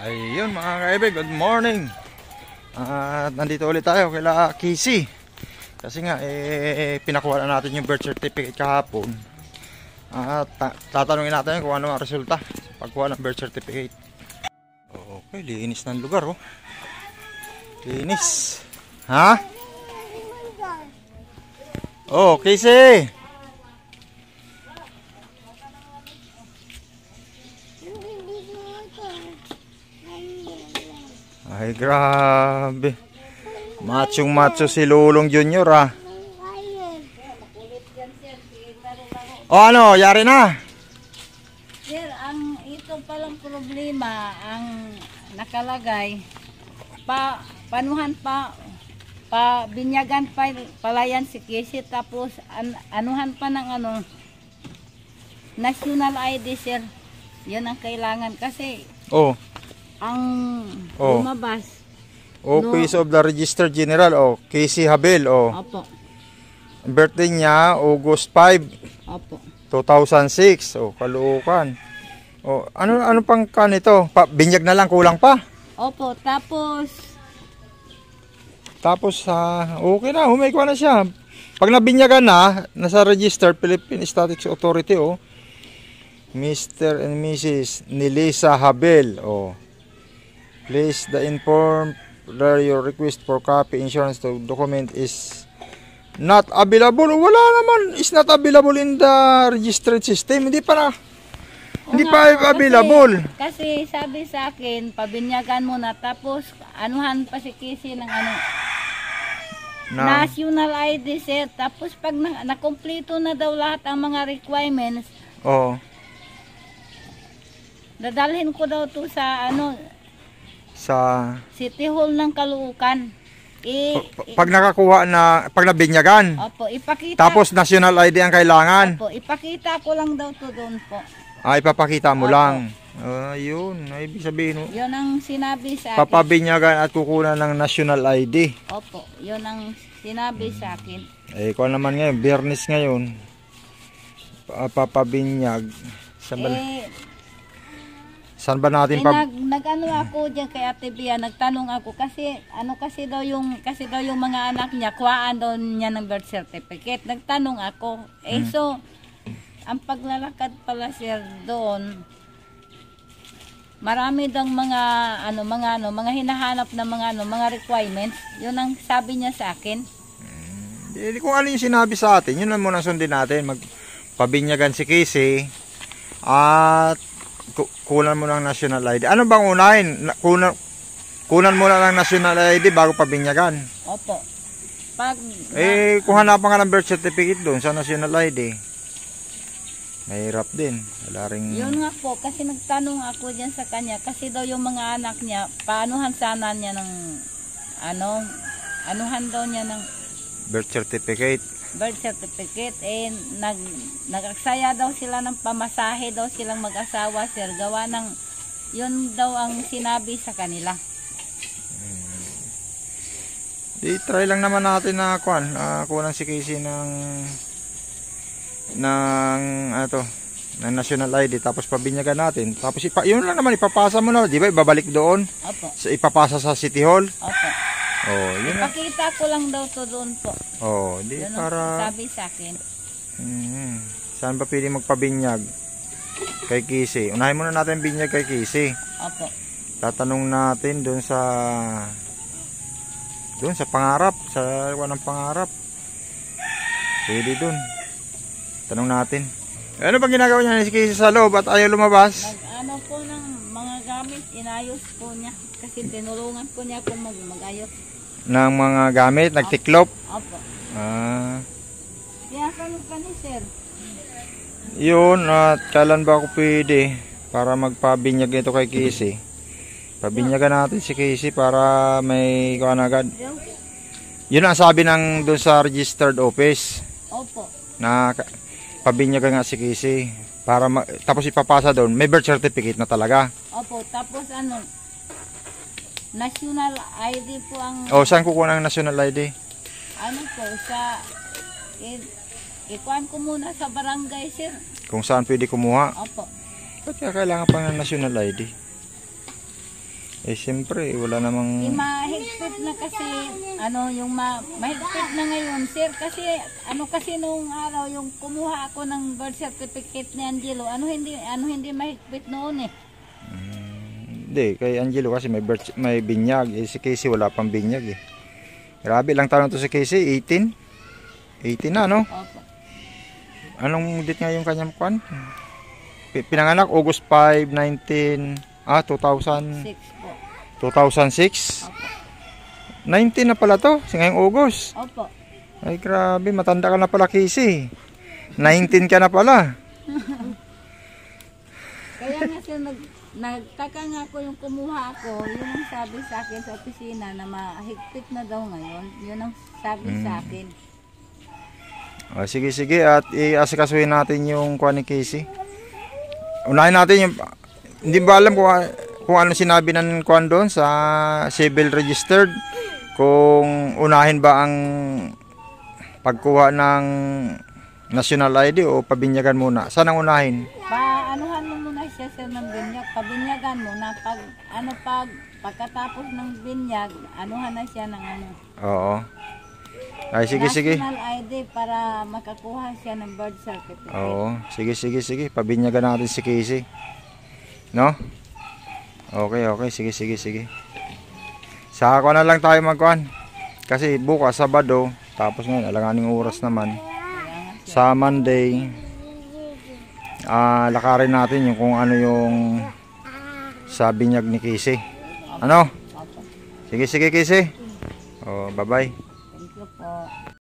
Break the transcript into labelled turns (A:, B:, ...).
A: Ayun mga kaibig, good morning. At nandito ulit tayo kila Casey. Kasi nga pinakuha na natin yung birth certificate kahapon. At tatanungin natin kung ano ang resulta sa pagkuha ng birth certificate. Okay, linis ng lugar oh. Linis. Ha? Oh, Casey. Ay, grabe. Machong macho si Lulong Junior ah. O ano, yari na?
B: Sir, ang ito palang problema, ang nakalagay, panuhan binyagan palayan si Casey, tapos anuhan pa ng national ID, sir. Yun ang kailangan kasi.
A: Oh.
B: Ang lumabas.
A: Office of the Register General, Casey Habel,
B: Opo.
A: Birthday niya, August 5,
B: Opo.
A: 2006. Kaluukan. Ano pang kanito? Binyag na lang, kulang pa.
B: Opo,
A: Tapos, okay na, humikwa na siya. Pag nabinyagan na, nasa register, Philippine Statistics Authority, Mr. and Mrs. Nilisa Habel, Please the inform that your request for copy insurance document is not available. Wala naman, is not available in the registered system. Hindi pa available.
B: Kasi sabi sa akin, pabinyagan mo na, tapos anuhan pa si Casey ng national ID, sir. Tapos pag nakumpleto na daw lahat ang mga requirements, dadalhin ko daw to sa sa City Hall ng Caloocan.
A: Pag nakakuha na, pag nabinyagan.
B: Opo, ipakita.
A: Tapos national ID ang kailangan.
B: Opo, ipakita ko lang daw to doon po.
A: Ipapakita mo lang. Yun, ibig sabihin.
B: Yun ang sinabi sa akin.
A: Papabinyagan at kukunan ng national ID.
B: Opo, yun ang sinabi sa akin.
A: Kung naman ngayon, Biyernes ngayon, papabinyag. Saan ba natin
B: nag-ano ako diyan kay Ate Bia, nagtanong ako kasi kasi daw yung mga anak niya kuhaan daw niya ng birth certificate. Nagtanong ako. So ang paglalakad pala, sir, doon, marami daw mga hinahanap na mga requirements. Yun ang sabi niya sa akin.
A: Kung ano yung sinabi sa atin, yun lang muna sundin natin. Magpabinyagan si Casey at kunan mo ng national ID. Ano bang unahin? Kunan mo na ng national ID bago pabinyagan.
B: Opo.
A: Kung hanapan ka ng birth certificate doon sa national ID, mahirap din.
B: Yun nga po, kasi nagtanong ako dyan sa kanya, kasi daw yung mga anak niya, paanuhan sana niya ng anuhan daw niya ng
A: birth certificate.
B: Nagaksaya daw sila ng pamasahe daw silang mag-asawa, sir, gawa ng yun daw ang sinabi sa kanila.
A: Try lang naman natin na kunan si Casey ng national ID, tapos pabinyagan natin, tapos yun lang naman, ipapasa mo na, di ba, ibabalik doon.
B: Opo.
A: Ipapasa sa City Hall.
B: Opo.
A: Yun na.
B: Ipakita ko lang daw to doon po.
A: Di
B: yun
A: para
B: sabi sa akin.
A: Saan ba pwede magpabinyag kay Casey? Unahin muna natin binyag kay Casey.
B: Opo.
A: Tatanong natin doon sa pangarap, sa ng pangarap. Pwede doon. Tanong natin. Ano bang ginagawa niya si Casey sa loob at ayaw lumabas?
B: Po ng mga gamit, inayos po niya. Kasi tinulungan ko niya kung mag-ayos
A: ng mga gamit, nagtiklop.
B: Opo. Kaya ka ni sir.
A: Yun, at kailan ba ako pwede para magpabinyag nito kay Casey? Pabinyagan natin si Casey para may kuha na agad. Yun ang sabi ng doon sa registered office.
B: Opo.
A: Na pabinyagan nga si Casey para tapos ipapasa doon, may birth certificate na talaga.
B: Opo, tapos national ID po ang
A: saan kukuha ng national ID?
B: ikuan ko muna sa barangay, sir.
A: Kung saan pwede kumuha?
B: Opo.
A: Ba't kaya kailangan pa ng national ID? Eh, siyempre, wala namang...
B: Mahigpit na kasi, yung mahigpit na ngayon, sir, kasi, kasi nung araw, yung kumuha ako ng birth certificate ni Angelo, hindi mahigpit noon eh.
A: Hindi, kay Angelo kasi may binyag. Eh, si Casey wala pang binyag eh. Grabe, lang taon to si Casey, 18? 18 na, no?
B: Opo.
A: Anong date nga yung kanyang kwan? Pinanganak, August 5, 2006 po. 2006?
B: Opo.
A: 19 na pala to, ngayong August.
B: Opo.
A: Ay, grabe, matanda ka na pala, Casey. 19 ka na pala.
B: Kaya nga sir, nagtaka nga ako yung kumuha ako, yun ang sabi sa akin sa opisina na mahigpit na daw ngayon. Yun ang sabi sa akin.
A: Oh, sige, at i-asikasuhin natin yung kuha ni Casey. Unahin natin yung... Hindi ba alam kung ano sinabi ng kuha doon sa civil registered? Kung unahin ba ang pagkuha ng national ID o pabinyagan muna? Saan ang unahin?
B: Anuhan mo muna siya sir ng binyag, pabinyagan mo na pagkatapos ng binyag, anuhan na siya ng
A: Oo. Ay, sige.
B: national ID para makakuha siya ng birth certificate.
A: Oo, sige. Pabinyagan natin si Casey. No? Okay, sige. Sa ako na lang tayo magkuhan. Kasi bukas, Sabado, tapos ngayon, alanganing oras naman. Sa Monday, lakarin natin yung kung ano yung sa binyag ni Casey. Ano? Sige, Casey. Oh, bye-bye.
B: Thank you po.